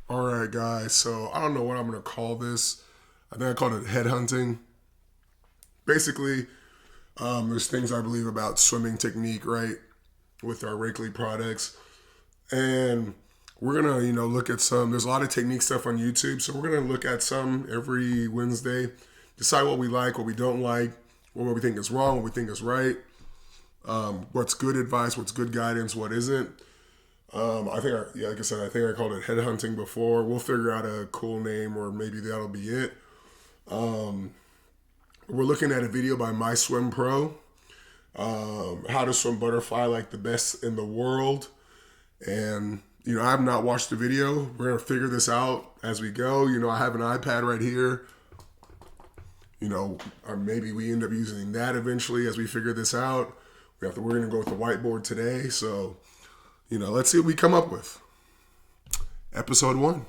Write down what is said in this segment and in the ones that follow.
All right, guys. So I don't know what I'm going to call this. I think I called it headhunting. Basically, there's things I believe about swimming technique, right, with our Rakely products. And we're going to, look at some. There's a lot of technique stuff on YouTube. So we're going to look at some every Wednesday, decide what we like, what we don't like, what we think is wrong, what we think is right, what's good advice, what's good guidance, what isn't. Like I said, I think I called it headhunting before. We'll figure out a cool name, or maybe that'll be it. We're looking at a video by My Swim Pro, how to swim butterfly like the best in the world. And I have not watched the video. We're gonna figure this out as we go. I have an iPad right here. Or maybe we end up using that eventually as we figure this out. We're gonna go with the whiteboard today. So, let's see what we come up with. Episode 1.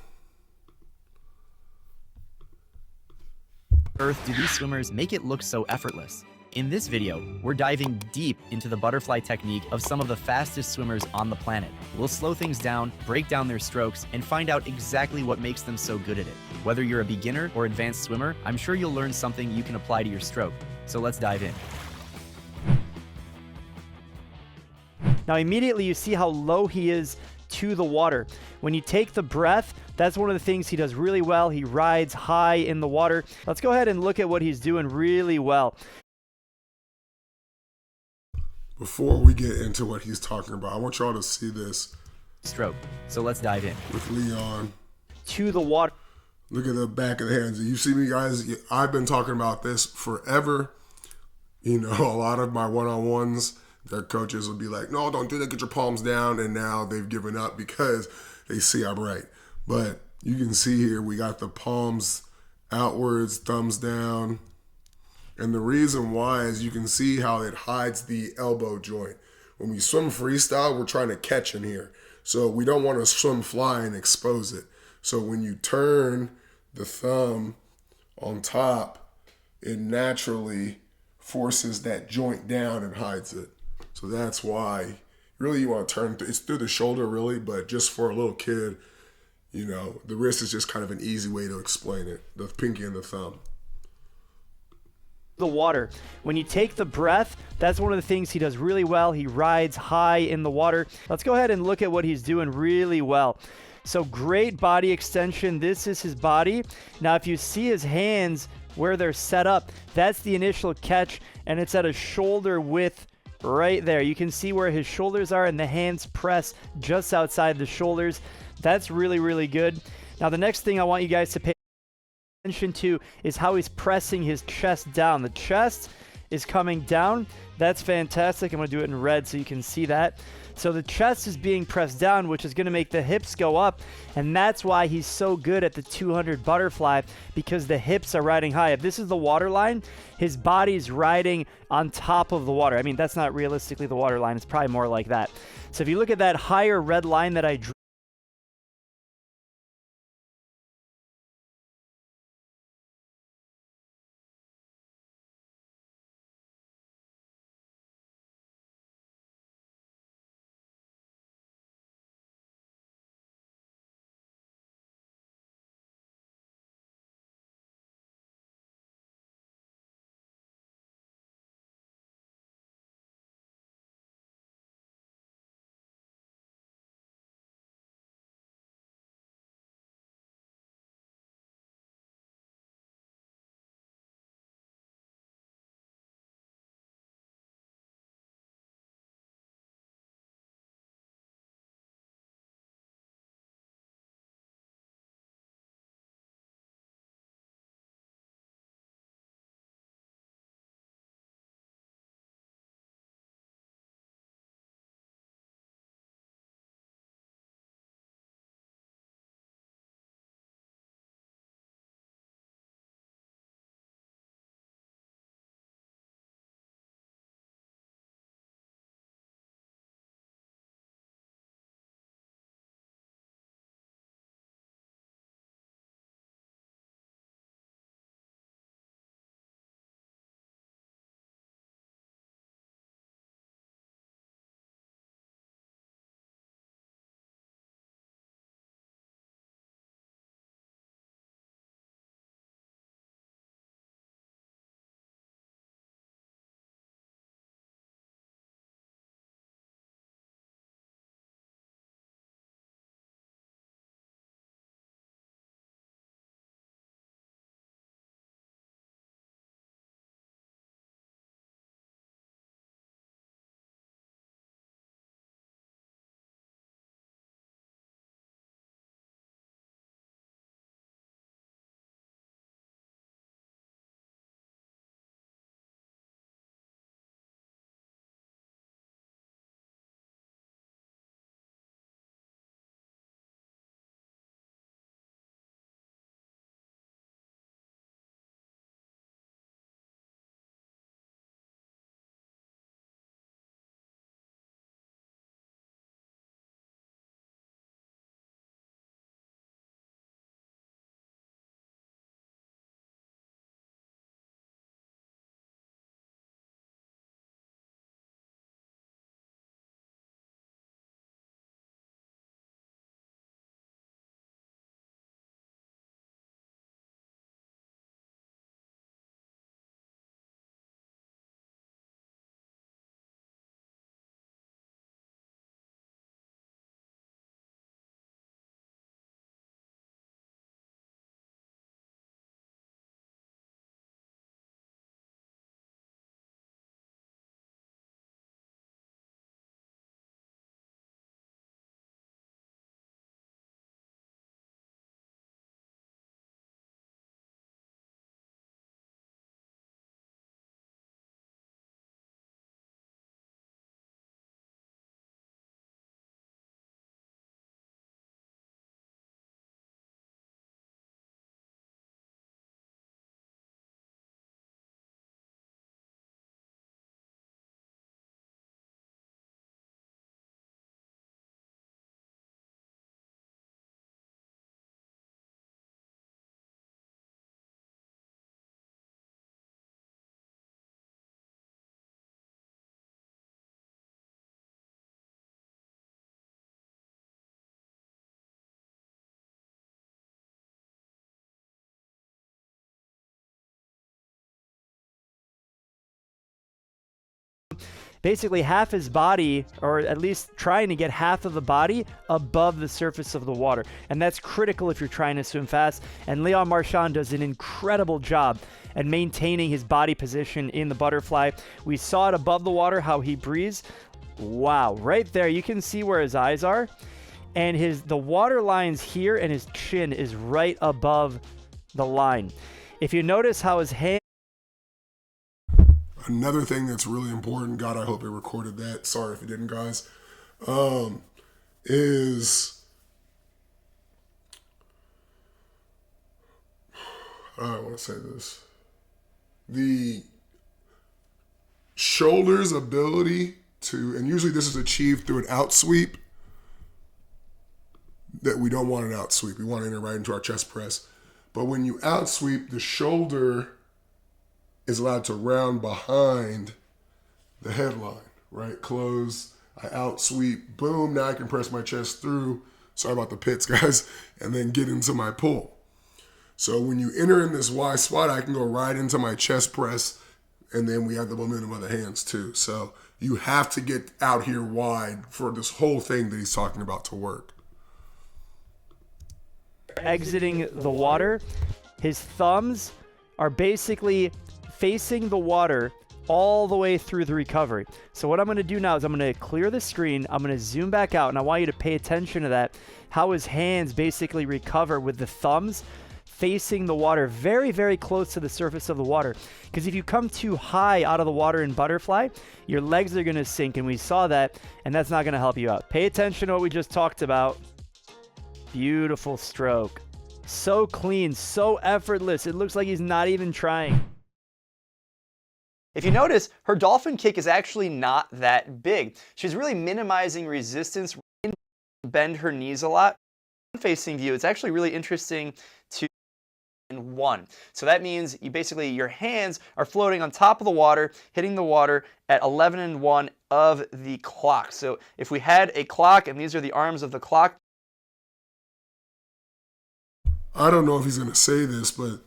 Earth do these swimmers make it look so effortless? In this video, we're diving deep into the butterfly technique of some of the fastest swimmers on the planet. We'll slow things down, break down their strokes, and find out exactly what makes them so good at it. Whether you're a beginner or advanced swimmer, I'm sure you'll learn something you can apply to your stroke. So let's dive in. Now immediately you see how low he is to the water. When you take the breath, that's one of the things he does really well. He rides high in the water. Let's go ahead and look at what he's doing really well. Before we get into what he's talking about, I want y'all to see this Stroke. So let's dive in. with Leon. To the water. Look at the back of the hands. You see me, guys? I've been talking about this forever. A lot of my one-on-ones, their coaches will be like, no, don't do that. Get your palms down. And now they've given up because they see I'm right. But you can see here, we got the palms outwards, thumbs down. And the reason why is you can see how it hides the elbow joint. When we swim freestyle, we're trying to catch in here. So we don't want to swim fly and expose it. So when you turn the thumb on top, it naturally forces that joint down and hides it. So that's why really you want to turn, it's through the shoulder really, but just for a little kid, the wrist is just kind of an easy way to explain it, the pinky and the thumb. The water. When you take the breath, that's one of the things he does really well. He rides high in the water. Let's go ahead and look at what he's doing really well. So great body extension. This is his body. Now, if you see his hands where they're set up, that's the initial catch, and it's at a shoulder width right there. You can see where his shoulders are, and the hands press just outside the shoulders. That's really, really good. Now, the next thing I want you guys to pay attention to is how he's pressing his chest down. The chest is coming down. That's fantastic. I'm going to do it in red so you can see that. So the chest is being pressed down, which is going to make the hips go up, and that's why he's so good at the 200 butterfly, because the hips are riding high. If this is the water line, his body's riding on top of the water. I mean, that's not realistically the water line. It's probably more like that. So if you look at that higher red line that I drew, basically half his body, or at least trying to get half of the body above the surface of the water. And that's critical if you're trying to swim fast. And Leon Marchand does an incredible job at maintaining his body position in the butterfly. We saw it above the water, how he breathes. Wow, right there, you can see where his eyes are. And the water line's here, and his chin is right above the line. If you notice how his hand... Another thing that's really important, God, I hope it recorded that. Sorry if it didn't, guys. Is I want to say this. The shoulder's ability to, and usually this is achieved through an out sweep, that we don't want an out sweep. We want to enter right into our chest press. But when you out sweep, the shoulder is allowed to round behind the headline, right? Close, I out sweep, boom, now I can press my chest through. Sorry about the pits, guys. And then get into my pull. So when you enter in this Y spot, I can go right into my chest press, and then we have the momentum of the hands too. So you have to get out here wide for this whole thing that he's talking about to work. Exiting the water, his thumbs are basically facing the water all the way through the recovery. So what I'm going to do now is I'm going to clear the screen, I'm going to zoom back out, and I want you to pay attention to that, how his hands basically recover with the thumbs facing the water very, very close to the surface of the water. Because if you come too high out of the water in butterfly, your legs are going to sink, and we saw that, and that's not going to help you out. Pay attention to what we just talked about. Beautiful stroke. So clean, so effortless. It looks like he's not even trying. If you notice, her dolphin kick is actually not that big. She's really minimizing resistance, bend her knees a lot. Facing view, it's actually really interesting to in one. So that means you basically, your hands are floating on top of the water, hitting the water at 11 and 1 of the clock. So if we had a clock, and these are the arms of the clock. I don't know if he's going to say this, but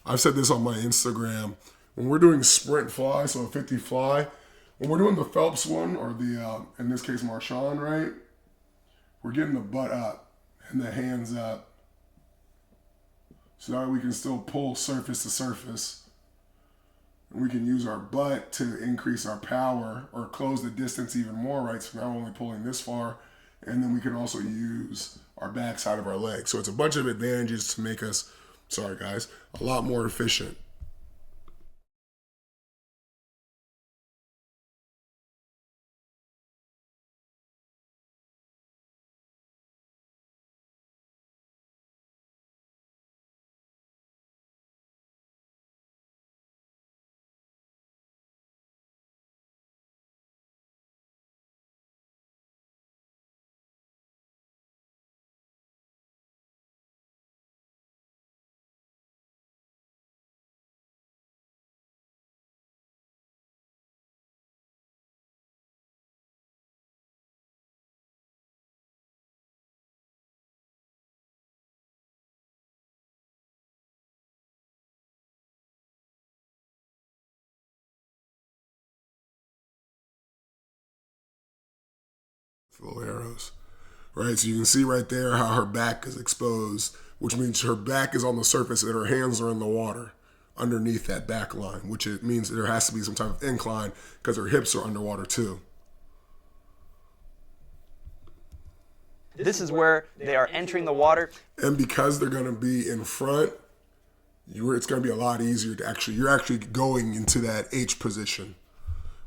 I've said this on my Instagram. When we're doing sprint fly, so a 50 fly, when we're doing the Phelps one, or the, in this case, Marchand, right? We're getting the butt up and the hands up. So that way we can still pull surface to surface. And we can use our butt to increase our power or close the distance even more, right? So now we're only pulling this far. And then we can also use our backside of our leg. So it's a bunch of advantages to make us, sorry guys, a lot more efficient. Little arrows, right? So you can see right there how her back is exposed, which means her back is on the surface and her hands are in the water underneath that back line, which it means there has to be some type of incline because her hips are underwater too. This is where they are entering the water. And because they're going to be in front, it's going to be a lot easier to you're actually going into that H position.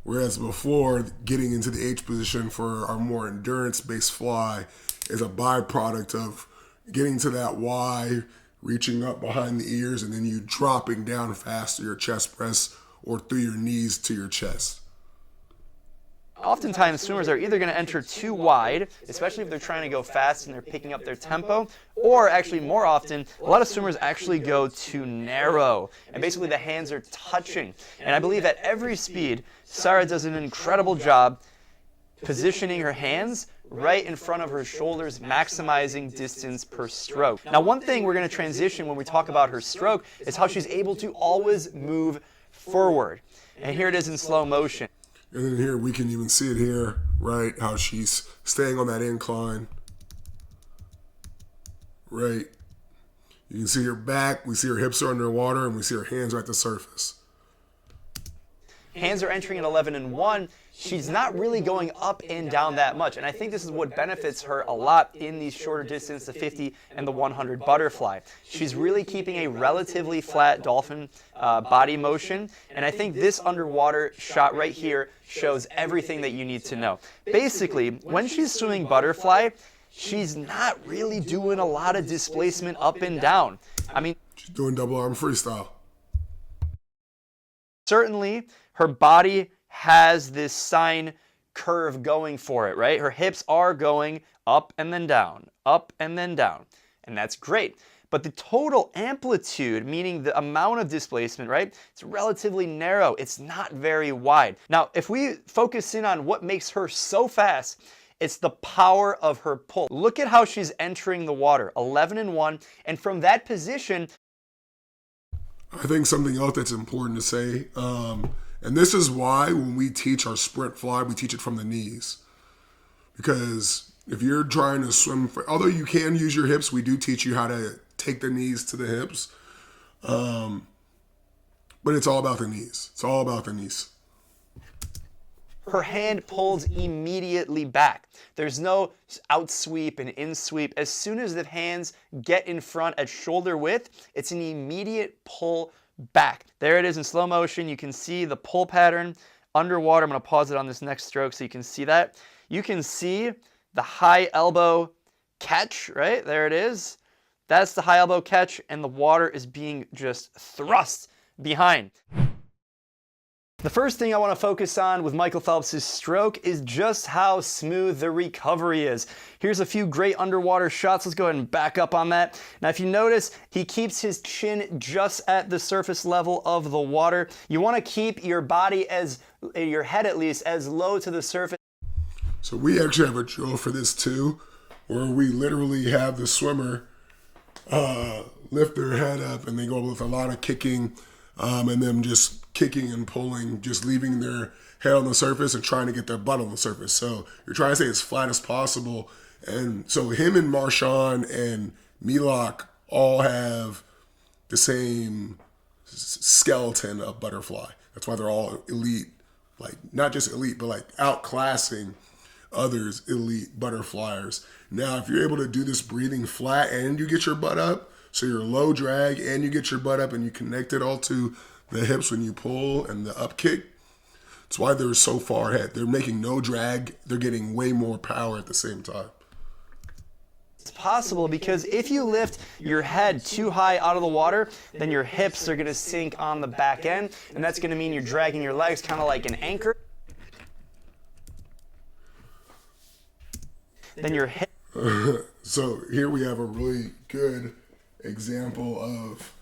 Whereas before, getting into the H position for our more endurance-based fly is a byproduct of getting to that Y, reaching up behind the ears, and then you dropping down fast to your chest press or through your knees to your chest. Oftentimes, swimmers are either going to enter too wide, especially if they're trying to go fast and they're picking up their tempo, or actually more often, a lot of swimmers actually go too narrow, and basically the hands are touching. And I believe at every speed, Sarah does an incredible job positioning her hands right in front of her shoulders, maximizing distance per stroke. Now, one thing we're going to transition when we talk about her stroke is how she's able to always move forward. And here it is in slow motion. And then here we can even see it here, right? How she's staying on that incline, right? You can see her back, we see her hips are underwater, and we see her hands are at the surface. Hands are entering at 11 and 1. She's not really going up and down that much. And I think this is what benefits her a lot in these shorter distance, the 50 and the 100 butterfly. She's really keeping a relatively flat dolphin body motion. And I think this underwater shot right here shows everything that you need to know. Basically, when she's swimming butterfly, she's not really doing a lot of displacement up and down. I mean, She's doing double arm freestyle. certainly her body has this sine curve going for it, right? Her hips are going up and then down, up and then down, and that's great. But the total amplitude, meaning the amount of displacement, right? It's relatively narrow. It's not very wide. Now, if we focus in on what makes her so fast, it's the power of her pull. Look at how she's entering the water, 11 and 1, and from that position, I think something else that's important to say, and this is why when we teach our sprint fly, we teach it from the knees. Because if you're trying to swim, although you can use your hips, we do teach you how to take the knees to the hips. But it's all about the knees. It's all about the knees. her hand pulls immediately back. There's no out sweep and in sweep. As soon as the hands get in front at shoulder width, it's an immediate pull back. There it is in slow motion. You can see the pull pattern underwater. I'm going to pause it on this next stroke so you can see that. You can see the high elbow catch, right? There it is. That's the high elbow catch, and the water is being just thrust behind. The first thing I want to focus on with Michael Phelps' stroke is just how smooth the recovery is. Here's a few great underwater shots. Let's go ahead and back up on that. Now, if you notice, he keeps his chin just at the surface level of the water. You want to keep your body your head at least, as low to the surface. So we actually have a drill for this too, where we literally have the swimmer lift their head up, and they go with a lot of kicking, and them just kicking and pulling, just leaving their head on the surface and trying to get their butt on the surface. So you're trying to stay as flat as possible. And so him and Marshawn and Milok all have the same skeleton of butterfly. That's why they're all elite, like not just elite, but like outclassing others elite butterflyers. Now, if you're able to do this breathing flat and you get your butt up, so you're low drag and you get your butt up and you connect it all to the hips when you pull and the up kick, that's why they're so far ahead. They're making no drag. They're getting way more power at the same time. It's possible because if you lift your head too high out of the water, then your hips are going to sink on the back end, and that's going to mean you're dragging your legs kind of like an anchor. Then your hip. So here we have a really good example of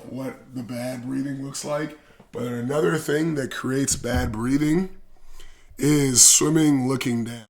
what the bad breathing looks like. But another thing that creates bad breathing is swimming looking down.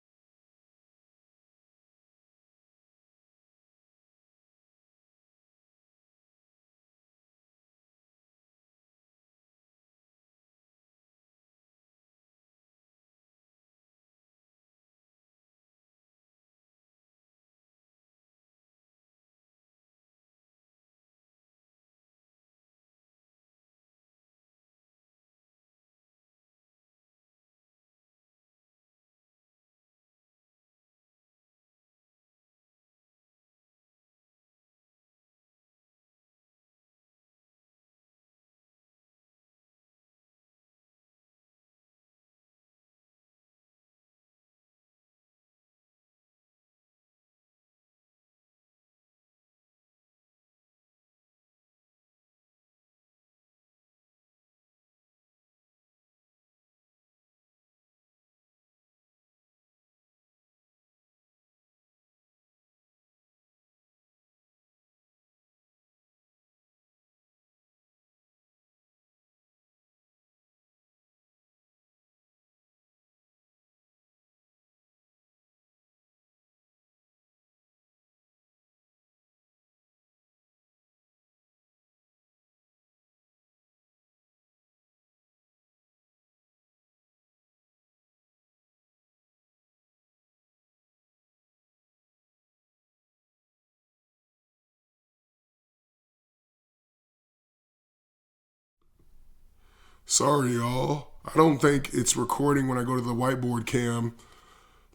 Sorry, y'all. I don't think it's recording when I go to the whiteboard cam.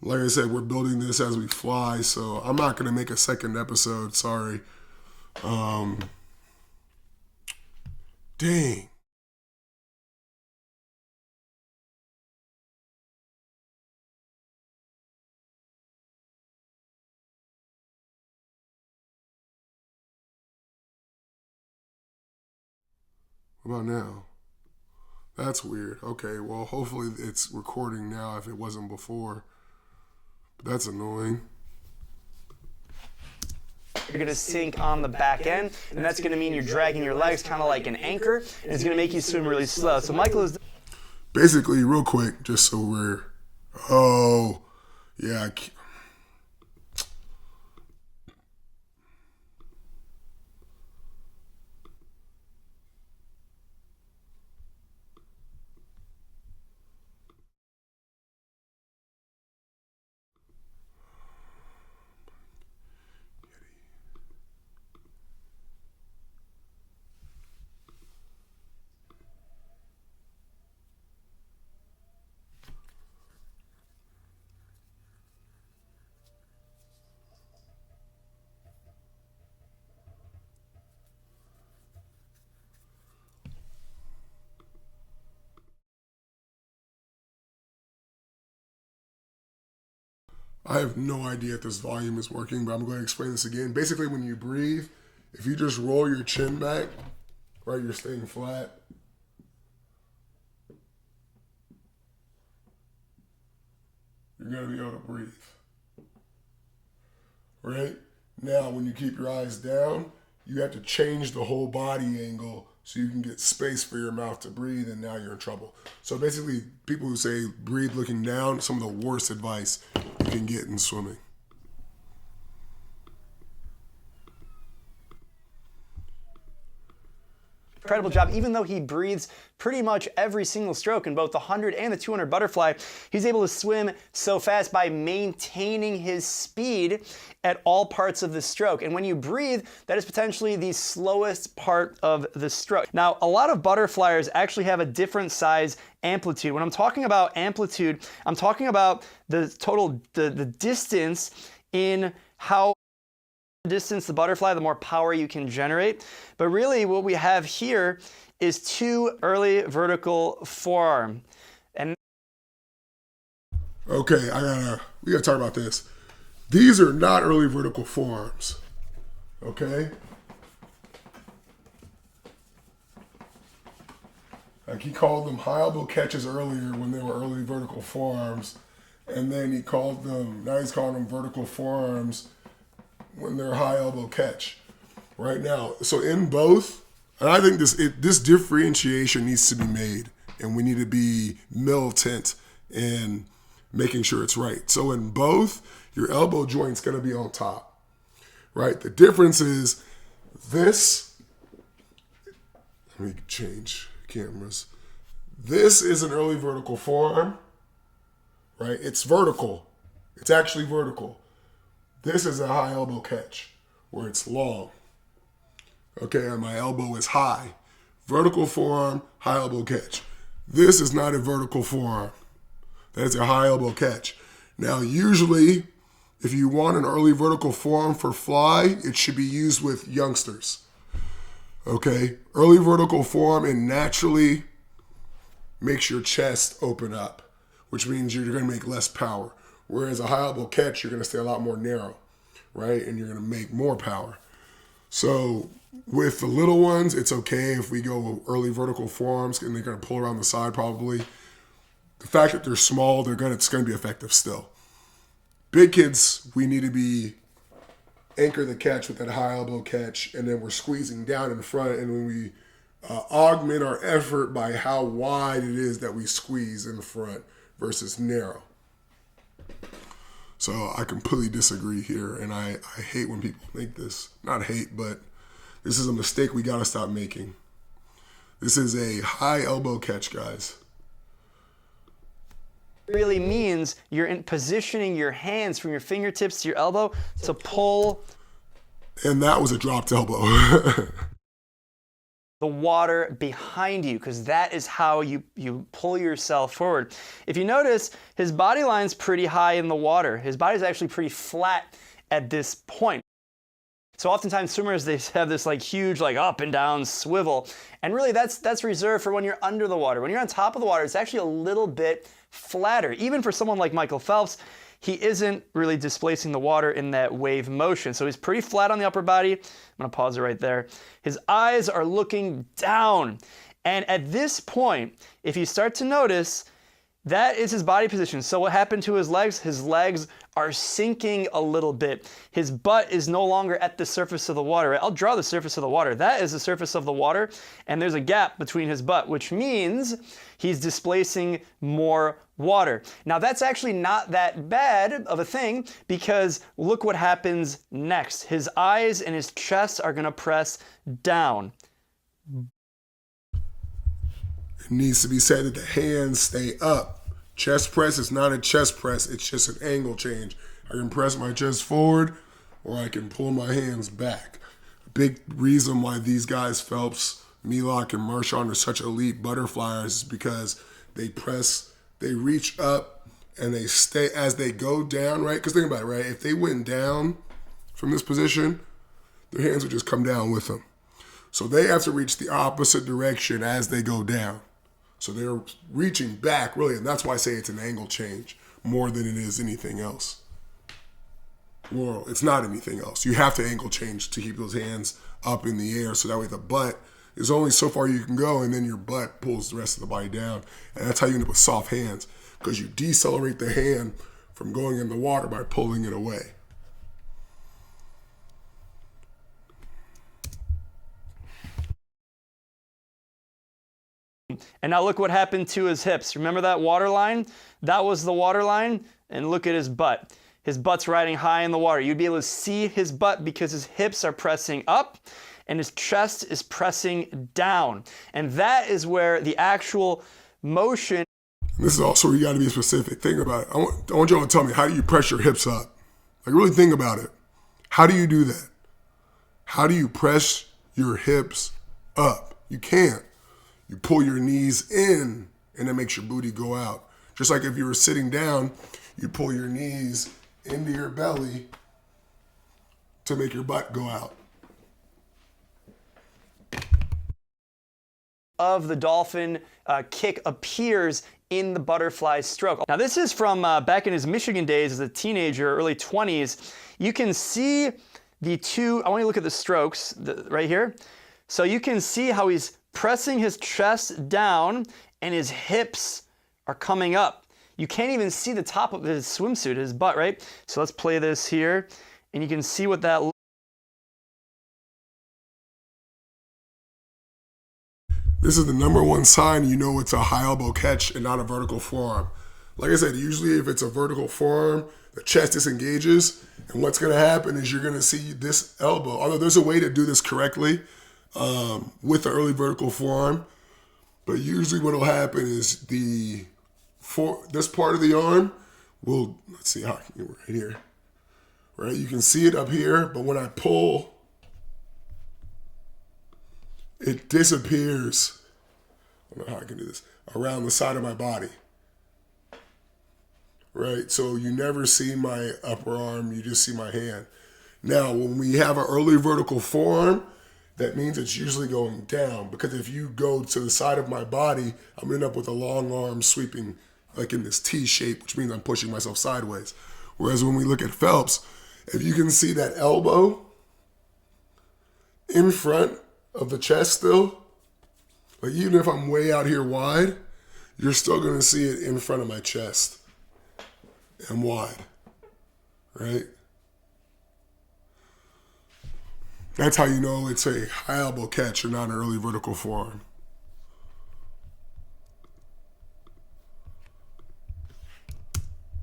Like I said, we're building this as we fly, so I'm not going to make a second episode. Sorry. Dang. What about now? That's weird. Okay, well, hopefully it's recording now if it wasn't before. But that's annoying. You're going to sink on the back end, and that's going to mean you're dragging your legs kind of like an anchor, and it's going to make you swim really slow. So Michael is... Basically, real quick, just so we're... Oh, yeah. I have no idea if this volume is working, but I'm going to explain this again. Basically, when you breathe, if you just roll your chin back, right, you're staying flat. You're going to be able to breathe. Right? Now, when you keep your eyes down, you have to change the whole body angle so you can get space for your mouth to breathe, and now you're in trouble. So basically, people who say breathe looking down, some of the worst advice you can get in swimming. Incredible job. Even though he breathes pretty much every single stroke in both the 100 and the 200 butterfly, he's able to swim so fast by maintaining his speed at all parts of the stroke. And when you breathe, that is potentially the slowest part of the stroke. Now, a lot of butterflyers actually have a different size amplitude. When I'm talking about amplitude, I'm talking about the total, the distance in how distance the butterfly, the more power you can generate. But really what we have here is two early vertical forearm. And okay, we gotta talk about this. These are not early vertical forearms. Okay? Like he called them high elbow catches earlier when they were early vertical forearms. And then now he's calling them vertical forearms when they're high elbow catch right now. So in both, and I think this differentiation needs to be made, and we need to be militant in making sure it's right. So in both, your elbow joint's gonna be on top, right? The difference is this, let me change cameras. This is an early vertical forearm, right? It's vertical, it's actually vertical. This is a high elbow catch where it's long. Okay, and my elbow is high. Vertical forearm, high elbow catch. This is not a vertical forearm. That's a high elbow catch. Now, usually, if you want an early vertical forearm for fly, it should be used with youngsters. Okay, early vertical forearm, it naturally makes your chest open up, which means you're gonna make less power. Whereas a high elbow catch, you're going to stay a lot more narrow, right? And you're going to make more power. So with the little ones, it's okay if we go early vertical forearms and they're going to pull around the side probably. The fact that they're small, it's going to be effective still. Big kids, we need to be anchor the catch with that high elbow catch, and then we're squeezing down in front, and when we augment our effort by how wide it is that we squeeze in the front versus narrow. So I completely disagree here, and I hate when people make this. Not hate, but this is a mistake we got to stop making. This is a high elbow catch, guys. Really means you're in positioning your hands from your fingertips to your elbow to pull. And that was a dropped elbow. the water behind you, because that is how you pull yourself forward. If you notice, his body line's pretty high in the water. His body's actually pretty flat at this point. So oftentimes swimmers, they have this like huge like up and down swivel. And really that's reserved for when you're under the water. When you're on top of the water, it's actually a little bit flatter. Even for someone like Michael Phelps, he isn't really displacing the water in that wave motion. So he's pretty flat on the upper body. I'm gonna pause it right there. His eyes are looking down. And at this point, if you start to notice, that is his body position. So what happened to his legs? His legs are sinking a little bit. His butt is no longer at the surface of the water. Right? I'll draw the surface of the water. That is the surface of the water, and there's a gap between his butt, which means he's displacing more water. Now that's actually not that bad of a thing, because look what happens next. His eyes and his chest are gonna press down. It needs to be said that the hands stay up. Chest press is not a chest press, it's just an angle change. I can press my chest forward or I can pull my hands back. A big reason why these guys, Phelps, Milok, and Marchand, are such elite butterfliers is because they reach up and they stay as they go down, right? Because think about it, right? If they went down from this position, their hands would just come down with them. So they have to reach the opposite direction as they go down. So they're reaching back, really, and that's why I say it's an angle change more than it is anything else. Well, it's not anything else. You have to angle change to keep those hands up in the air, so that way the butt is only so far you can go, and then your butt pulls the rest of the body down. And that's how you end up with soft hands, because you decelerate the hand from going in the water by pulling it away. And now look what happened to his hips. Remember that water line? That was the water line, and look at his butt. His butt's riding high in the water. You'd be able to see his butt because his hips are pressing up and his chest is pressing down. And that is where the actual motion. This is also where you got to be specific. Think about it. I want y'all to tell me, how do you press your hips up? Like, really think about it. How do you do that? How do you press your hips up? You can't. You pull your knees in, and it makes your booty go out. Just like if you were sitting down, you pull your knees into your belly to make your butt go out. Of the dolphin kick appears in the butterfly stroke. Now this is from back in his Michigan days as a teenager, early 20s. You can see the two, I want you to look at the strokes right here. So you can see how he's pressing his chest down and his hips are coming up. You can't even see the top of his swimsuit, his butt, right? So let's play this here, and you can see what that looks. This is the number one sign you know it's a high elbow catch and not a vertical forearm. Like I said, usually if it's a vertical forearm, the chest disengages, and what's gonna happen is you're gonna see this elbow, although there's a way to do this correctly with the early vertical forearm, but usually what'll happen is this part of the arm will, let's see, right here, right? You can see it up here, but when I pull, it disappears. I don't know how I can do this, around the side of my body, right? So you never see my upper arm, you just see my hand. Now, when we have an early vertical forearm, that means it's usually going down, because if you go to the side of my body, I'm gonna end up with a long arm sweeping like in this T shape, which means I'm pushing myself sideways. Whereas when we look at Phelps, if you can see that elbow in front of the chest still, like even if I'm way out here wide, you're still gonna see it in front of my chest and wide, right? That's how you know it's a high elbow catch and not an early vertical forearm.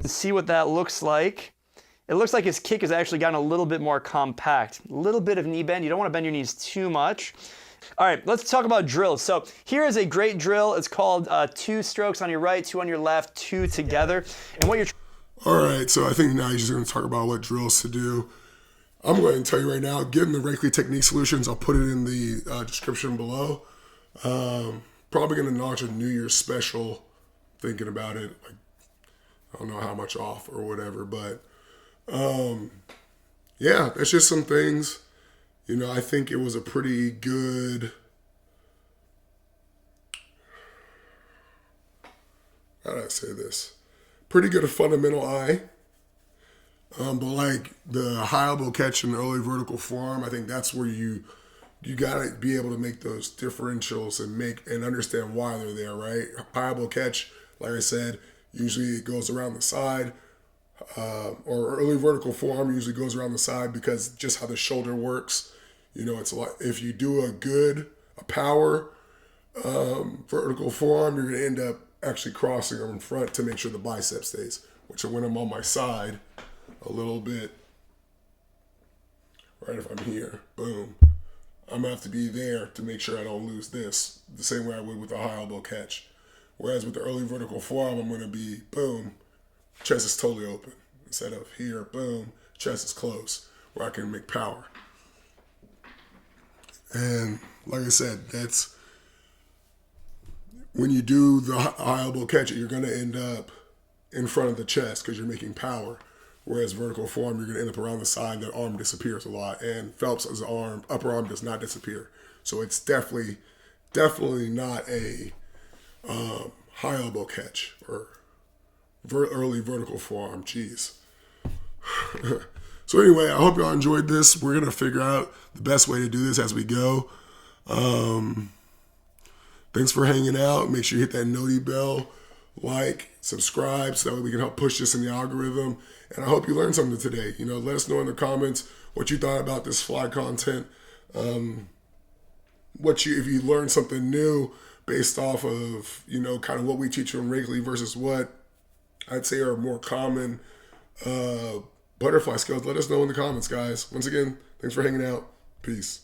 See what that looks like. It looks like his kick has actually gotten a little bit more compact. A little bit of knee bend. You don't want to bend your knees too much. All right, let's talk about drills. So here is a great drill. It's called 2 strokes on your right, 2 on your left, 2 together. And what you're... All right, so I think now you're just going to talk about what drills to do. I'm going to tell you right now, getting the Rakeley Technique Solutions, I'll put it in the description below. Probably going to launch a New Year's special, thinking about it. Like, I don't know how much off or whatever, but yeah, that's just some things. You know, I think it was a pretty good, how do I say this? Pretty good fundamental eye. But like the high elbow catch and early vertical forearm, I think that's where you gotta be able to make those differentials and understand why they're there, right? High elbow catch, like I said, usually it goes around the side, or early vertical forearm usually goes around the side because just how the shoulder works. You know, it's like if you do a power vertical forearm, you're gonna end up actually crossing them in front to make sure the bicep stays. Which when I'm on my side, a little bit, right, if I'm here, boom, I'm gonna have to be there to make sure I don't lose this, the same way I would with a high elbow catch. Whereas with the early vertical forearm, I'm gonna be, boom, chest is totally open. Instead of here, boom, chest is closed, where I can make power. And like I said, that's, when you do the high elbow catch, you're gonna end up in front of the chest because you're making power. Whereas vertical forearm, you're going to end up around the side. That arm disappears a lot. And Phelps' upper arm does not disappear. So it's definitely not a high elbow catch or early vertical forearm. Jeez. So anyway, I hope y'all enjoyed this. We're going to figure out the best way to do this as we go. Thanks for hanging out. Make sure you hit that noti bell, like, subscribe, so that way we can help push this in the algorithm. And I hope you learned something today. You know, let us know in the comments what you thought about this fly content. If you learned something new based off of, you know, kind of what we teach you in Rakeley versus what I'd say are more common butterfly skills. Let us know in the comments, guys. Once again, thanks for hanging out. Peace.